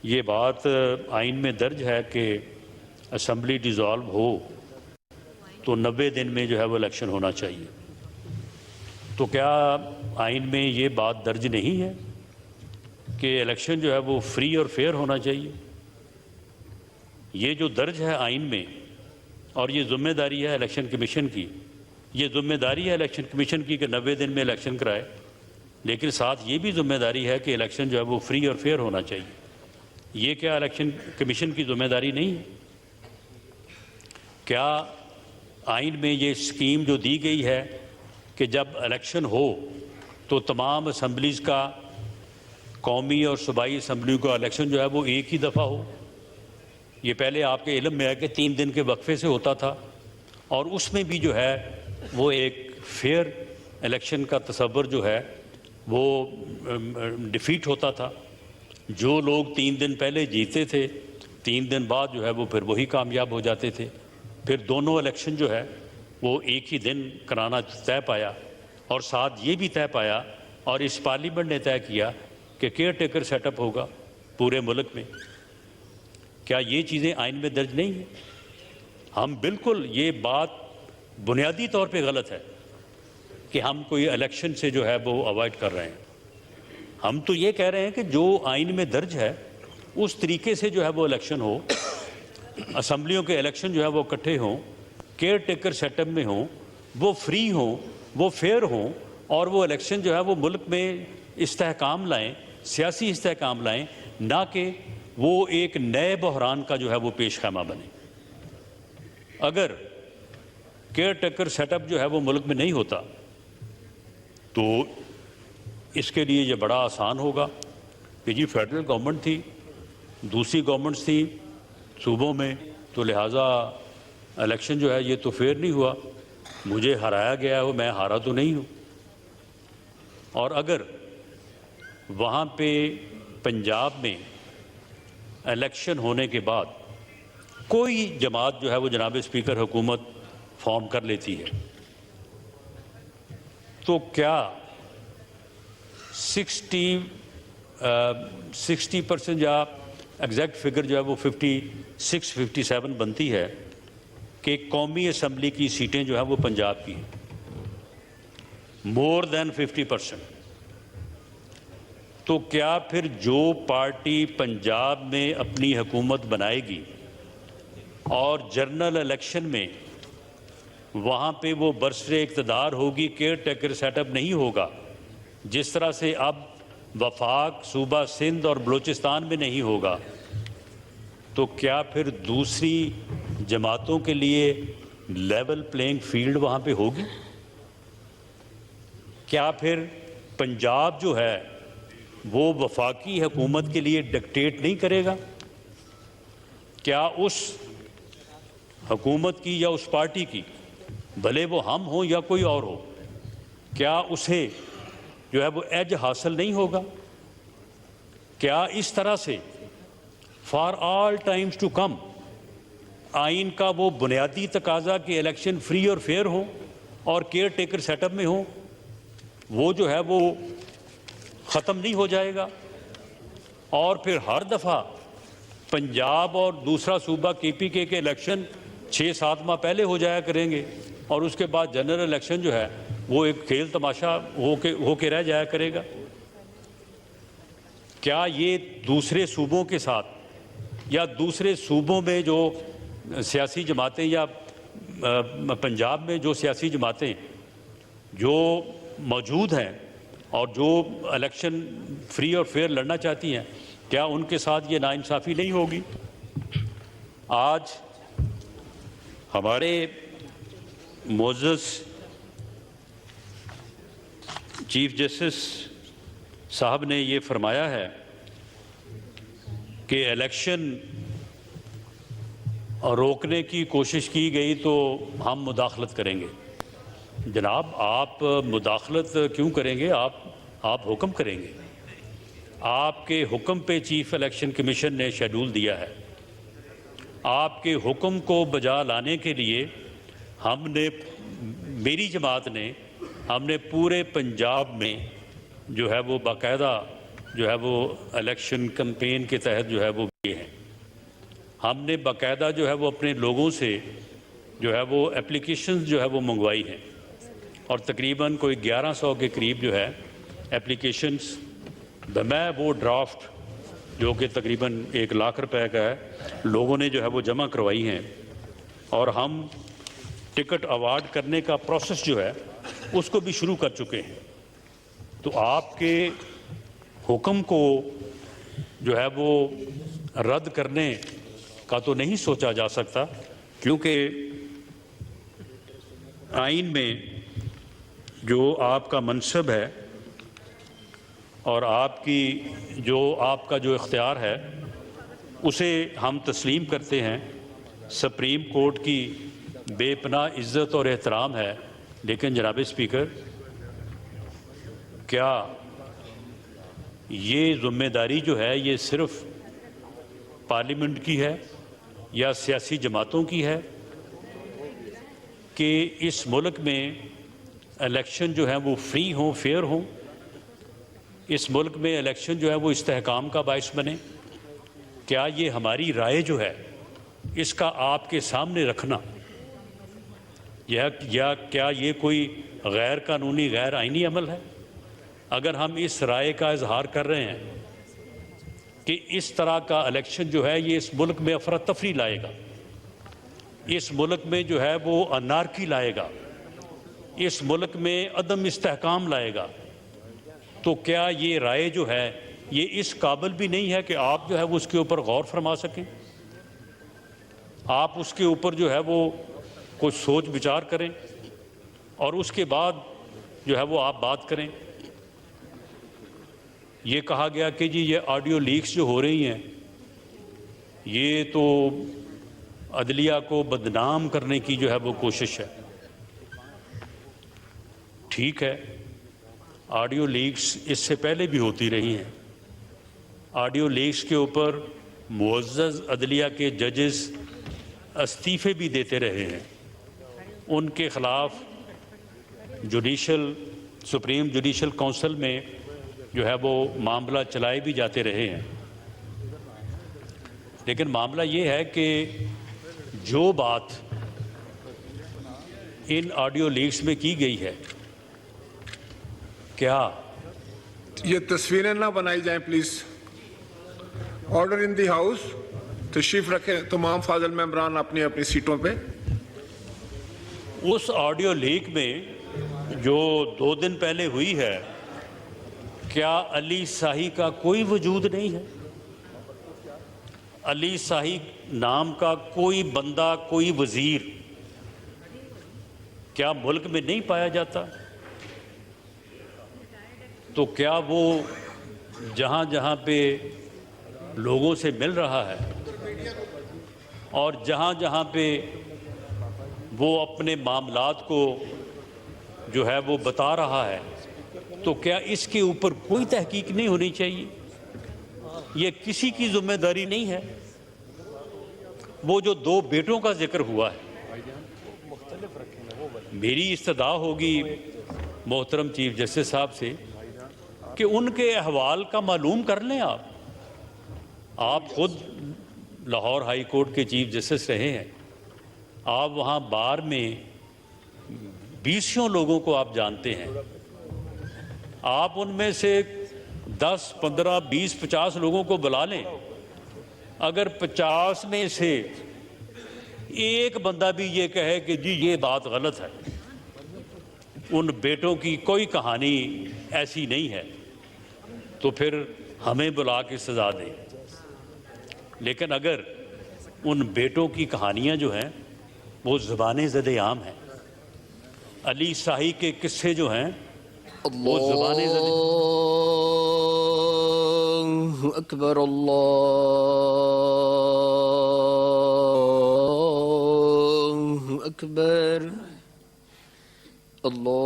یہ بات آئین میں درج ہے کہ اسمبلی ڈیزالو ہو تو 90 دن میں جو ہے وہ الیکشن ہونا چاہیے۔ تو کیا آئین میں یہ بات درج نہیں ہے کہ الیکشن جو ہے وہ فری اور فیئر ہونا چاہیے؟ یہ جو درج ہے آئین میں، اور یہ ذمہ داری ہے الیکشن کمیشن کی، یہ ذمہ داری ہے الیکشن کمیشن کی کہ 90 دن میں الیکشن کرائے، لیکن ساتھ یہ بھی ذمہ داری ہے کہ الیکشن جو ہے وہ فری اور فیئر ہونا چاہیے۔ یہ کیا الیکشن کمیشن کی ذمہ داری نہیں ہے؟ کیا آئین میں یہ اسکیم جو دی گئی ہے کہ جب الیکشن ہو تو تمام اسمبلیز کا، قومی اور صوبائی اسمبلیوں کا الیکشن جو ہے وہ ایک ہی دفعہ ہو؟ یہ پہلے آپ کے علم میں ہے کہ 3 دن کے وقفے سے ہوتا تھا، اور اس میں بھی جو ہے وہ ایک فیئر الیکشن کا تصور جو ہے وہ ڈیفیٹ ہوتا تھا۔ جو لوگ 3 دن پہلے جیتے تھے، 3 دن بعد جو ہے وہ پھر وہی کامیاب ہو جاتے تھے۔ پھر دونوں الیکشن جو ہے وہ ایک ہی دن کرانا طے پایا، اور ساتھ یہ بھی طے پایا، اور اس پارلیمنٹ نے طے کیا کہ کیئر ٹیکر سیٹ اپ ہوگا پورے ملک میں۔ کیا یہ چیزیں آئین میں درج نہیں ہیں؟ ہم بالکل، یہ بات بنیادی طور پہ غلط ہے کہ ہم کوئی الیکشن سے جو ہے وہ اوائڈ کر رہے ہیں۔ ہم تو یہ کہہ رہے ہیں کہ جو آئین میں درج ہے اس طریقے سے جو ہے وہ الیکشن ہو، اسمبلیوں کے الیکشن جو ہے وہ اکٹھے ہوں، کیئر ٹیکر سیٹ اپ میں ہوں، وہ فری ہوں، وہ فیئر ہوں، اور وہ الیکشن جو ہے وہ ملک میں استحکام لائیں، سیاسی استحکام لائیں، نہ کہ وہ ایک نئے بحران کا جو ہے وہ پیش خیمہ بنے۔ اگر کیئر ٹیکر سیٹ اپ جو ہے وہ ملک میں نہیں ہوتا تو اس کے لیے یہ بڑا آسان ہوگا کہ جی فیڈرل گورنمنٹ تھی، دوسری گورنمنٹس تھی صوبوں میں، تو لہٰذا الیکشن جو ہے یہ تو فیئر نہیں ہوا، مجھے ہرایا گیا ہو، میں ہارا تو نہیں ہوں۔ اور اگر وہاں پہ پنجاب میں الیکشن ہونے کے بعد کوئی جماعت جو ہے وہ جناب اسپیکر حکومت فارم کر لیتی ہے، تو کیا 60% یا ایگزیکٹ فگر جو ہے وہ 56-57 بنتی ہے کہ قومی اسمبلی کی سیٹیں جو ہیں وہ پنجاب کی ہیں، مور دین 50%۔ تو کیا پھر جو پارٹی پنجاب میں اپنی حکومت بنائے گی اور جنرل الیکشن میں وہاں پہ وہ برسر اقتدار ہوگی، کیئر ٹیکر سیٹ اپ نہیں ہوگا، جس طرح سے اب وفاق صوبہ سندھ اور بلوچستان میں نہیں ہوگا، تو کیا پھر دوسری جماعتوں کے لیے لیول پلینگ فیلڈ وہاں پہ ہوگی؟ کیا پھر پنجاب جو ہے وہ وفاقی حکومت کے لیے ڈکٹیٹ نہیں کرے گا؟ کیا اس حکومت کی یا اس پارٹی کی، بھلے وہ ہم ہوں یا کوئی اور ہو، کیا اسے جو ہے وہ ایج حاصل نہیں ہوگا؟ کیا اس طرح سے for all times to come آئین کا وہ بنیادی تقاضا کہ الیکشن فری اور فیئر ہو اور کیئر ٹیکر سیٹ اپ میں ہو، وہ جو ہے وہ ختم نہیں ہو جائے گا؟ اور پھر ہر دفعہ پنجاب اور دوسرا صوبہ KPK کے الیکشن 6-7 ماہ پہلے ہو جایا کریں گے، اور اس کے بعد جنرل الیکشن جو ہے وہ ایک کھیل تماشا ہو کے رہ جایا کرے گا؟ کیا یہ دوسرے صوبوں کے ساتھ یا دوسرے صوبوں میں جو سیاسی جماعتیں یا پنجاب میں جو سیاسی جماعتیں جو موجود ہیں اور جو الیکشن فری اور فیئر لڑنا چاہتی ہیں، کیا ان کے ساتھ یہ ناانصافی نہیں ہوگی؟ آج ہمارے معزز چیف جسٹس صاحب نے یہ فرمایا ہے کہ الیکشن روکنے کی کوشش کی گئی تو ہم مداخلت کریں گے۔ جناب، آپ مداخلت کیوں کریں گے؟ آپ حکم کریں گے۔ آپ کے حکم پہ چیف الیکشن کمیشن نے شیڈول دیا ہے۔ آپ کے حکم کو بجا لانے کے لیے میری جماعت نے ہم نے پورے پنجاب میں جو ہے وہ باقاعدہ جو ہے وہ الیکشن کمپین کے تحت جو ہے وہ کیے ہیں۔ ہم نے باقاعدہ جو ہے وہ اپنے لوگوں سے جو ہے وہ اپلیکیشنز جو ہے وہ منگوائی ہیں، اور تقریباً کوئی 1100 کے قریب جو ہے اپلیکیشنز میں وہ ڈرافٹ جو کہ تقریباً 1 لاکھ روپے کا ہے، لوگوں نے جو ہے وہ جمع کروائی ہیں، اور ہم ٹکٹ ایوارڈ کرنے کا پروسیس جو ہے اس کو بھی شروع کر چکے ہیں۔ تو آپ کے حکم کو جو ہے وہ رد کرنے کا تو نہیں سوچا جا سکتا، کیونکہ آئین میں جو آپ کا منصب ہے اور آپ کا جو اختیار ہے اسے ہم تسلیم کرتے ہیں۔ سپریم کورٹ کی بے پناہ عزت اور احترام ہے، لیکن جناب اسپیکر، کیا یہ ذمہ داری جو ہے یہ صرف پارلیمنٹ کی ہے یا سیاسی جماعتوں کی ہے کہ اس ملک میں الیکشن جو ہیں وہ فری ہوں، فیئر ہوں؟ اس ملک میں الیکشن جو ہے وہ استحکام کا باعث بنے؟ کیا یہ ہماری رائے جو ہے اس کا آپ کے سامنے رکھنا یا کیا یہ کوئی غیر قانونی، غیر آئینی عمل ہے؟ اگر ہم اس رائے کا اظہار کر رہے ہیں کہ اس طرح کا الیکشن جو ہے یہ اس ملک میں افراتفری لائے گا، اس ملک میں جو ہے وہ انارکی لائے گا، اس ملک میں عدم استحکام لائے گا، تو کیا یہ رائے جو ہے یہ اس قابل بھی نہیں ہے کہ آپ جو ہے وہ اس کے اوپر غور فرما سکیں؟ آپ اس کے اوپر جو ہے وہ کچھ سوچ بچار کریں اور اس کے بعد جو ہے وہ آپ بات کریں۔ یہ کہا گیا کہ جی یہ آڈیو لیکس جو ہو رہی ہیں یہ تو عدلیہ کو بدنام کرنے کی جو ہے وہ کوشش ہے۔ ٹھیک ہے، آڈیو لیکس اس سے پہلے بھی ہوتی رہی ہیں۔ آڈیو لیکس کے اوپر معزز عدلیہ کے ججز استعفے بھی دیتے رہے ہیں، ان کے خلاف سپریم جوڈیشل کونسل میں جو ہے وہ معاملہ چلائے بھی جاتے رہے ہیں۔ لیکن معاملہ یہ ہے کہ جو بات ان آڈیو لیکس میں کی گئی ہے، کیا یہ تصویریں نہ بنائی جائیں please. Order in the house, تشریف رکھیں تمام فاضل ممبران اپنی اپنی سیٹوں پہ۔ اس آڈیو لیک میں جو 2 دن پہلے ہوئی ہے، کیا علی شاہی کا کوئی وجود نہیں ہے؟ علی شاہی نام کا کوئی بندہ، کوئی وزیر کیا ملک میں نہیں پایا جاتا؟ تو کیا وہ جہاں جہاں پہ لوگوں سے مل رہا ہے اور جہاں جہاں پہ وہ اپنے معاملات کو جو ہے وہ بتا رہا ہے، تو کیا اس کے اوپر کوئی تحقیق نہیں ہونی چاہیے؟ یہ کسی کی ذمہ داری نہیں ہے؟ وہ جو 2 بیٹوں کا ذکر ہوا ہے، میری استدعا ہوگی محترم چیف جسٹس صاحب سے کہ ان کے احوال کا معلوم کر لیں۔ آپ خود لاہور ہائی کورٹ کے چیف جسٹس رہے ہیں، آپ وہاں بار میں 20 لوگوں کو آپ جانتے ہیں، آپ ان میں سے 10 15 20 50 لوگوں کو بلا لیں، اگر 50 میں سے ایک بندہ بھی یہ کہے کہ جی یہ بات غلط ہے، ان بیٹوں کی کوئی کہانی ایسی نہیں ہے تو پھر ہمیں بلا کے سزا دیں، لیکن اگر ان بیٹوں کی کہانیاں جو ہیں وہ زبان زد عام ہیں، علی شاہی کے قصے جو ہیں وہ زبان زد اللہ اکبر، اللہ اکبر، اللہ۔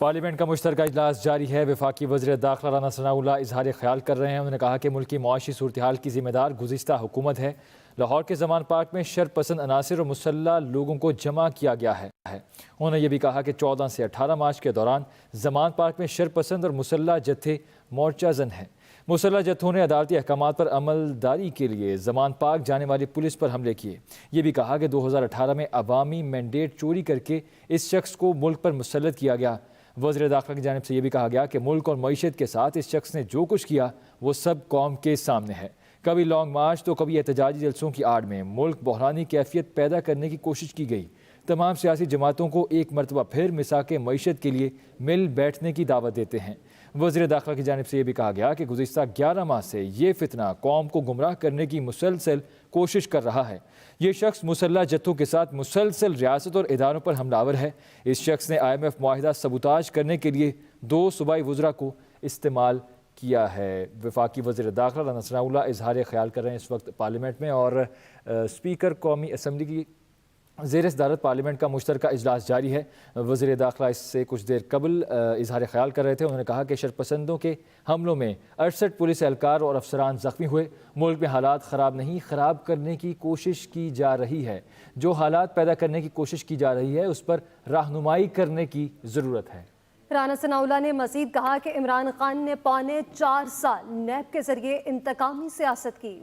پارلیمنٹ کا مشترکہ اجلاس جاری ہے۔ وفاقی وزیر داخلہ رانا ثناء اللہ اظہار خیال کر رہے ہیں۔ انہوں نے کہا کہ ملک کی معاشی صورتحال کی ذمہ دار گزشتہ حکومت ہے۔ لاہور کے زمان پارک میں شرپسند عناصر اور مسلح لوگوں کو جمع کیا گیا ہے۔ انہوں نے یہ بھی کہا کہ 14 سے 18 مارچ کے دوران زمان پارک میں شرپسند اور مسلح جتھے مورچہ زن ہیں۔ مسلح جتھوں نے عدالتی احکامات پر عملداری کے لیے زمان پارک جانے والی پولیس پر حملے کیے۔ یہ بھی کہا کہ 2018 میں عوامی مینڈیٹ چوری کر کے اس شخص کو ملک پر مسلط کیا گیا۔ وزیر داخلہ کی جانب سے یہ بھی کہا گیا کہ ملک اور معیشت کے ساتھ اس شخص نے جو کچھ کیا وہ سب قوم کے سامنے ہے۔ کبھی لانگ مارچ تو کبھی احتجاجی جلسوں کی آڑ میں ملک بحرانی کیفیت پیدا کرنے کی کوشش کی گئی۔ تمام سیاسی جماعتوں کو ایک مرتبہ پھر مساق معیشت کے لیے مل بیٹھنے کی دعوت دیتے ہیں۔ وزیر داخلہ کی جانب سے یہ بھی کہا گیا کہ گزشتہ 11 ماہ سے یہ فتنہ قوم کو گمراہ کرنے کی مسلسل کوشش کر رہا ہے۔ یہ شخص مسلح جتھوں کے ساتھ مسلسل ریاست اور اداروں پر حملہ آور ہے۔ اس شخص نے IMF معاہدہ سبوتاژ کرنے کے لیے 2 صوبائی وزراء کو استعمال کیا ہے۔ وفاقی وزیر داخلہ رانا ثناء اللہ اظہار خیال کر رہے ہیں اس وقت پارلیمنٹ میں، اور اسپیکر قومی اسمبلی کی زیر صدارت پارلیمنٹ کا مشترکہ اجلاس جاری ہے۔ وزیر داخلہ اس سے کچھ دیر قبل اظہار خیال کر رہے تھے۔ انہوں نے کہا کہ شرپسندوں کے حملوں میں 68 پولیس اہلکار اور افسران زخمی ہوئے۔ ملک میں حالات خراب نہیں، خراب کرنے کی کوشش کی جا رہی ہے۔ جو حالات پیدا کرنے کی کوشش کی جا رہی ہے اس پر رہنمائی کرنے کی ضرورت ہے۔ رانا ثناء اللہ نے مزید کہا کہ عمران خان نے 4.25 سال نیب کے ذریعے انتقامی سیاست کی۔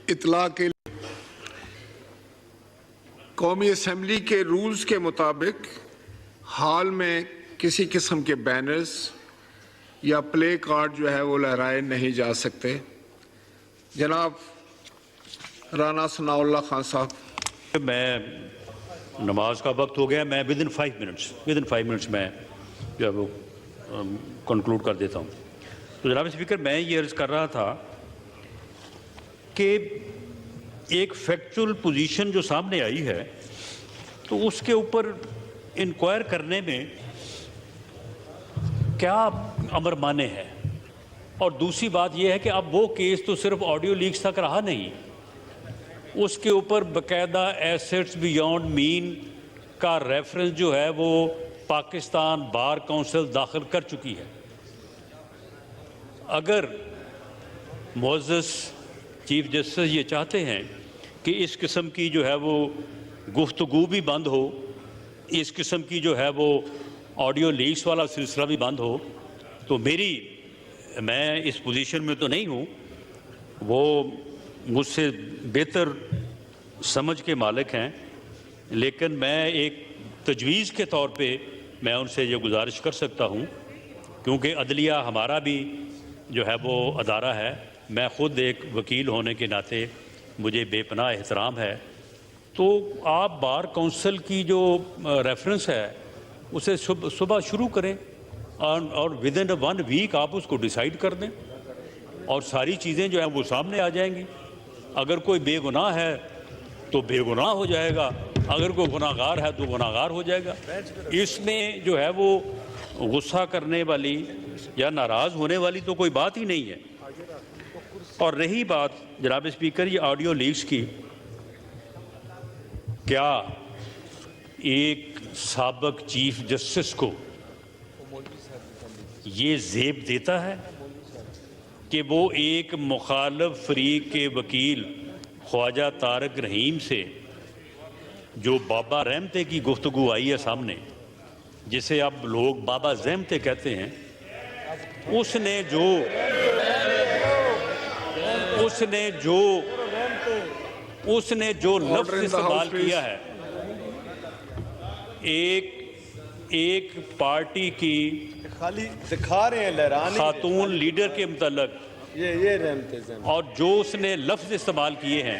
اطلاع کے قومی اسمبلی کے رولز کے مطابق ہال میں کسی قسم کے بینرز یا پلے کارڈ جو ہے وہ لہرائے نہیں جا سکتے۔ جناب رانا ثناء اللہ خان صاحب، میں نماز کا وقت ہو گیا، میں ودن 5 منٹس میں جو ہے وہ کنکلوڈ کر دیتا ہوں۔ تو جناب اسپیکر، میں یہ عرض کر رہا تھا کہ ایک فیکچول پوزیشن جو سامنے آئی ہے تو اس کے اوپر انکوائر کرنے میں کیا امر مانے ہے، اور دوسری بات یہ ہے کہ اب وہ کیس تو صرف آڈیو لیکس تک رہا نہیں، اس کے اوپر باقاعدہ ایسٹس بیونڈ مین کا ریفرنس جو ہے وہ پاکستان بار کونسل داخل کر چکی ہے۔ اگر معزز چیف جسٹس یہ چاہتے ہیں کہ اس قسم کی جو ہے وہ گفتگو بھی بند ہو، اس قسم کی جو ہے وہ آڈیو لیکس والا سلسلہ بھی بند ہو، تو میں اس پوزیشن میں تو نہیں ہوں، وہ مجھ سے بہتر سمجھ کے مالک ہیں، لیکن میں ایک تجویز کے طور پہ میں ان سے یہ گزارش کر سکتا ہوں، کیونکہ عدلیہ ہمارا بھی جو ہے وہ ادارہ ہے، میں خود ایک وکیل ہونے کے ناطے مجھے بے پناہ احترام ہے، تو آپ بار کونسل کی جو ریفرنس ہے اسے صبح شروع کریں اور ودن 1 ویک آپ اس کو ڈیسائیڈ کر دیں اور ساری چیزیں جو ہیں وہ سامنے آ جائیں گی۔ اگر کوئی بے گناہ ہے تو بے گناہ ہو جائے گا، اگر کوئی گناہ گار ہے تو گناہ گار ہو جائے گا۔ اس میں جو ہے وہ غصہ کرنے والی یا ناراض ہونے والی تو کوئی بات ہی نہیں ہے۔ اور رہی بات جناب اسپیکر یہ آڈیو لیکس کی، کیا ایک سابق چیف جسٹس کو یہ زیب دیتا ہے کہ وہ ایک مخالف فریق کے وکیل خواجہ طارق رحیم سے جو بابا رحمتے کی گفتگو آئی ہے سامنے، جسے اب لوگ بابا زحمتے کہتے ہیں، اس نے جو لفظ استعمال کیا ہے ایک پارٹی کی خالی دکھا رہے ہیں لہرانے خاتون لیڈر کے متعلق، یہ رحمتے اور جو اس نے لفظ استعمال کیے ہیں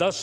10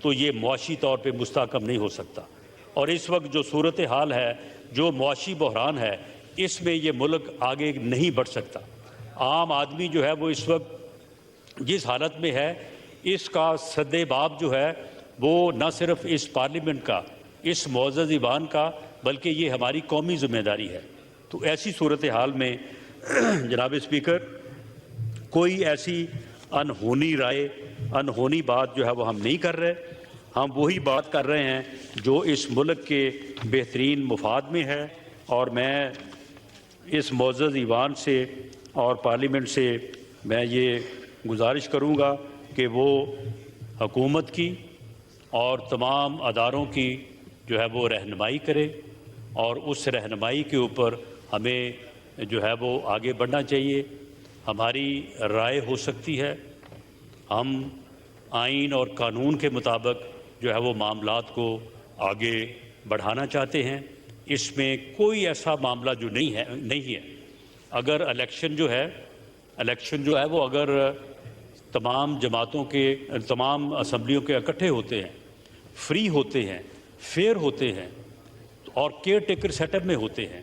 تو یہ معاشی طور پہ مستحکم نہیں ہو سکتا. اور اس وقت جو صورتحال ہے, جو معاشی بحران ہے, اس میں یہ ملک آگے نہیں بڑھ سکتا. عام آدمی جو ہے وہ اس وقت جس حالت میں ہے, اس کا سد باب جو ہے وہ نہ صرف اس پارلیمنٹ کا, اس معزز ایوان کا, بلکہ یہ ہماری قومی ذمہ داری ہے. تو ایسی صورتحال میں جناب اسپیکر, کوئی ایسی انہونی رائے, انہونی بات جو ہے وہ ہم نہیں کر رہے. ہم وہی بات کر رہے ہیں جو اس ملک کے بہترین مفاد میں ہے. اور میں اس معزز ایوان سے اور پارلیمنٹ سے میں یہ گزارش کروں گا کہ وہ حکومت کی اور تمام اداروں کی جو ہے وہ رہنمائی کرے, اور اس رہنمائی کے اوپر ہمیں جو ہے وہ آگے بڑھنا چاہیے. ہماری رائے ہو سکتی ہے, ہم آئین اور قانون کے مطابق جو ہے وہ معاملات کو آگے بڑھانا چاہتے ہیں. اس میں کوئی ایسا معاملہ جو نہیں ہے. اگر الیکشن جو ہے وہ اگر تمام جماعتوں کے, تمام اسمبلیوں کے اکٹھے ہوتے ہیں, فری ہوتے ہیں, فیئر ہوتے ہیں اور کیئر ٹیکر سیٹ اپ میں ہوتے ہیں,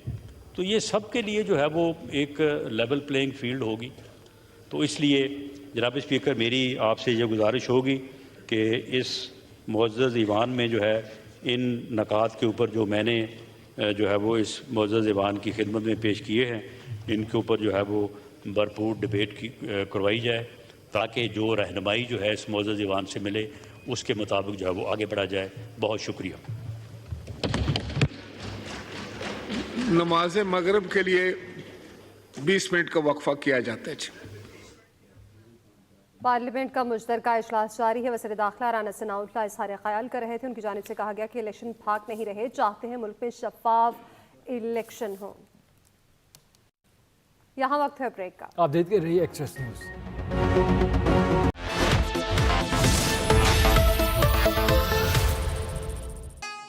تو یہ سب کے لیے جو ہے وہ ایک لیول پلینگ فیلڈ ہوگی. تو اس لیے جناب اسپیکر میری آپ سے یہ گزارش ہوگی کہ اس معزز ایوان میں جو ہے ان نکات کے اوپر جو میں نے جو ہے وہ اس معزز ایوان کی خدمت میں پیش کیے ہیں, ان کے اوپر جو ہے وہ بھرپور ڈبیٹ کروائی جائے, تاکہ جو رہنمائی جو ہے اس معزز ایوان سے ملے اس کے مطابق جو ہے وہ آگے بڑھا جائے. بہت شکریہ. نماز مغرب کے لیے 20 منٹ کا وقفہ کیا جاتا ہے. پارلیمنٹ کا مشترکہ اجلاس جاری ہے. وزیر داخلہ رانا ثناء اللہ اظہار خیال کر رہے تھے. ان کی جانب سے کہا گیا کہ الیکشن بھاگ نہیں رہے, چاہتے ہیں ملک میں شفاف الیکشن ہو. یہاں وقت ہے بریک کا. آپ دیکھتے رہیے ایکسپریس نیوز.